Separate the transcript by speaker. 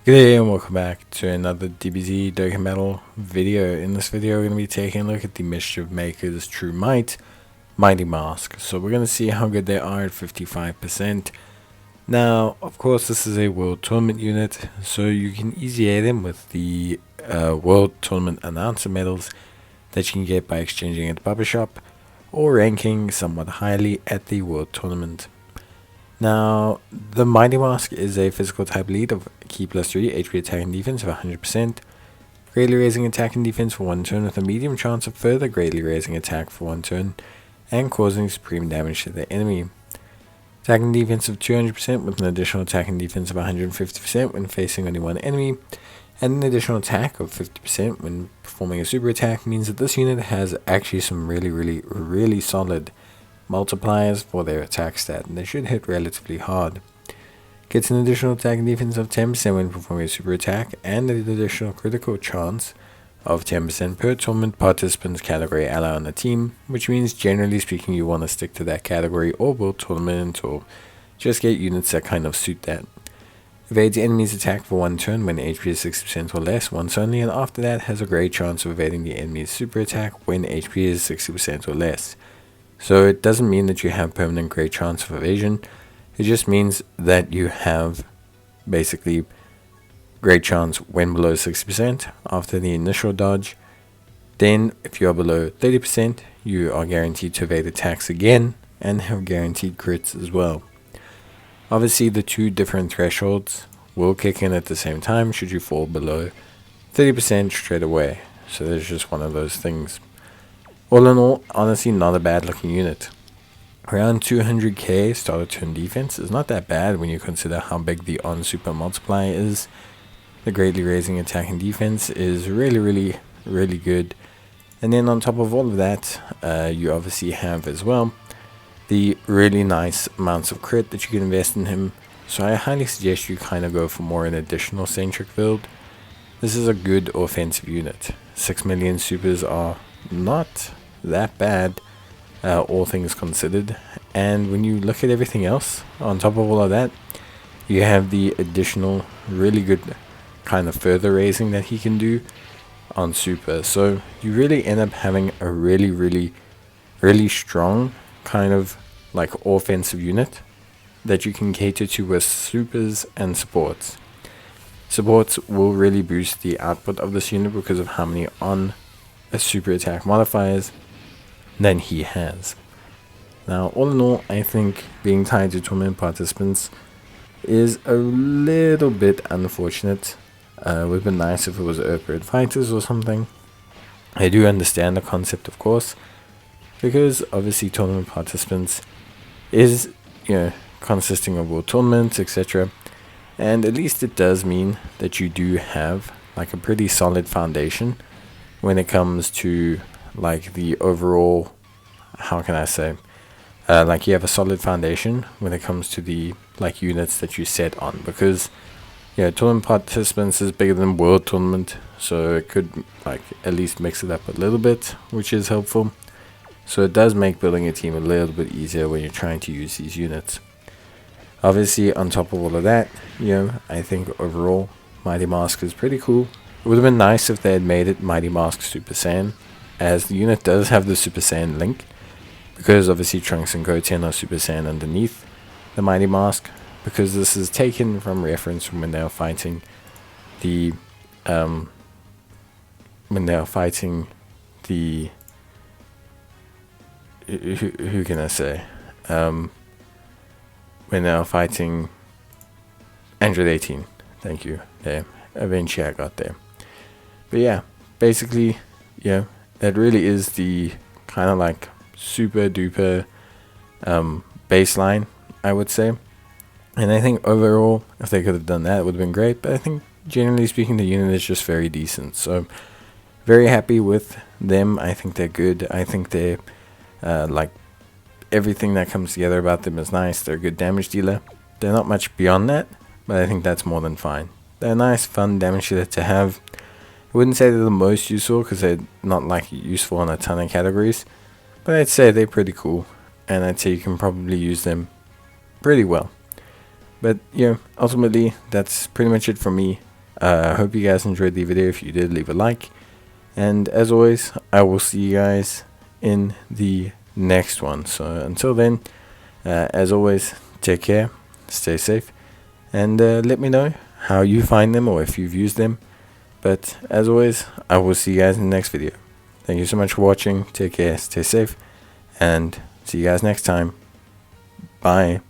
Speaker 1: Good day and welcome back to another DBZ Dokkan Metal video. In this video, we're going to be taking a look at the Mischief-Makers True Mighty Mask. So we're going to see how good they are at 55%. Now, of course, this is a World Tournament unit, so you can easily aid them with the World Tournament Announcer medals that you can get by exchanging at the Bubba Shop or ranking somewhat highly at the World Tournament. Now, the Mighty Mask is a physical type lead of Key +3, HP attack and defense of 100%, greatly raising attack and defense for 1 turn with a medium chance of further greatly raising attack for 1 turn, and causing supreme damage to the enemy. Attack and defense of 200% with an additional attack and defense of 150% when facing only one enemy, and an additional attack of 50% when performing a super attack means that this unit has actually some really solid multipliers for their attack stat, and they should hit relatively hard. Gets an additional attack and defense of 10% when performing a super attack, and an additional critical chance of 10% per tournament participant's category ally on the team, which means generally speaking you want to stick to that category or world tournament or just get units that kind of suit that. Evades enemy's attack for 1 turn when HP is 60% or less once only, and after that has a great chance of evading the enemy's super attack when HP is 60% or less. So it doesn't mean that you have permanent great chance of evasion, it just means that you have basically great chance when below 60% after the initial dodge. Then if you are below 30%, you are guaranteed to evade attacks again and have guaranteed crits as well. Obviously the two different thresholds will kick in at the same time should you fall below 30% straight away. So there's just one of those things. All in all, honestly not a bad looking unit. Around 200k starter turn defense is not that bad when you consider how big the on super multiplier is. The greatly raising attack and defense is really good. And then on top of all of that, you obviously have as well the really nice amounts of crit that you can invest in him. So I highly suggest you kind of go for more an additional centric build. This is a good offensive unit. 6 million supers are not that bad, all things considered, and when you look at everything else on top of all of that, you have the additional really good kind of further raising that he can do on super. So you really end up having a really strong kind of like offensive unit that you can cater to with supers and supports. Supports will really boost the output of this unit because of how many on a super attack modifiers than he has. Now, all in all, I think being tied to tournament participants is a little bit unfortunate. It would have been nice if it was Earthbird Fighters or something. I do understand the concept, of course, because obviously tournament participants is, consisting of world tournaments, etc. And at least it does mean that you do have like a pretty solid foundation when it comes to like the overall, how can I say, like you have a solid foundation when it comes to the like units that you set on, because tournament participants is bigger than world tournament, so it could like at least mix it up a little bit, which is helpful. So it does make building a team a little bit easier when you're trying to use these units. Obviously on top of all of that, I think overall Mighty Mask is pretty cool. It would have been nice if they had made it Mighty Mask Super Saiyan, as the unit does have the Super Saiyan link, because obviously Trunks and Goten are Super Saiyan underneath the Mighty Mask, because this is taken from reference from when they were fighting the who can I say, when they were fighting Android 18. Thank you. There, eventually I got there. But yeah, basically, that really is the kind of like super duper baseline, I would say. And I think overall, if they could have done that, it would have been great. But I think generally speaking, the unit is just very decent. So very happy with them. I think they're good. I think they're like everything that comes together about them is nice. They're a good damage dealer. They're not much beyond that, but I think that's more than fine. They're a nice, fun damage dealer to have. I wouldn't say they're the most useful because they're not like useful in a ton of categories, but I'd say they're pretty cool, and I'd say you can probably use them pretty well. But yeah, ultimately that's pretty much it for me. I hope you guys enjoyed the video. If you did, leave a like. And as always, I will see you guys in the next one. So until then, as always, take care, stay safe, and let me know how you find them or if you've used them. But as always, I will see you guys in the next video. Thank you so much for watching. Take care, stay safe, and see you guys next time. Bye.